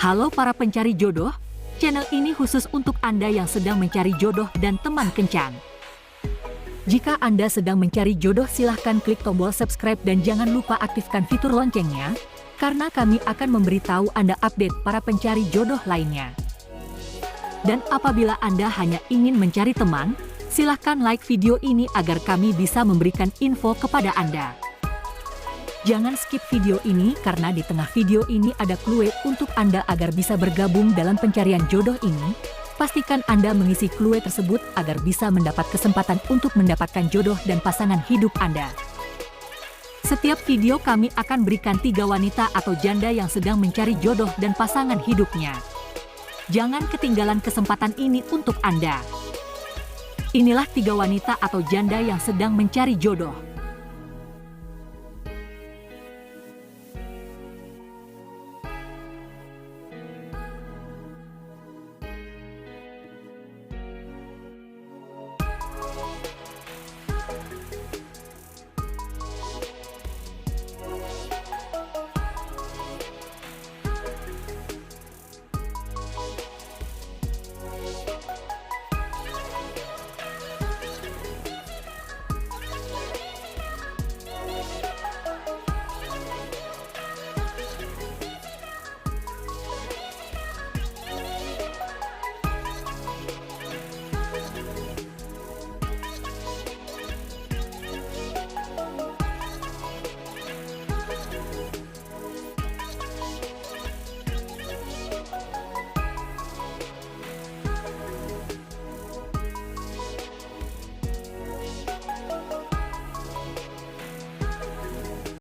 Halo para pencari jodoh, channel ini khusus untuk Anda yang sedang mencari jodoh dan teman kencan. Jika Anda sedang mencari jodoh, silahkan klik tombol subscribe dan jangan lupa aktifkan fitur loncengnya, karena kami akan memberitahu Anda update para pencari jodoh lainnya. Dan apabila Anda hanya ingin mencari teman, silahkan like video ini agar kami bisa memberikan info kepada Anda. Jangan skip video ini karena di tengah video ini ada clue untuk Anda agar bisa bergabung dalam pencarian jodoh ini. Pastikan Anda mengisi clue tersebut agar bisa mendapat kesempatan untuk mendapatkan jodoh dan pasangan hidup Anda. Setiap video kami akan berikan 3 wanita atau janda yang sedang mencari jodoh dan pasangan hidupnya. Jangan ketinggalan kesempatan ini untuk Anda. Inilah 3 wanita atau janda yang sedang mencari jodoh.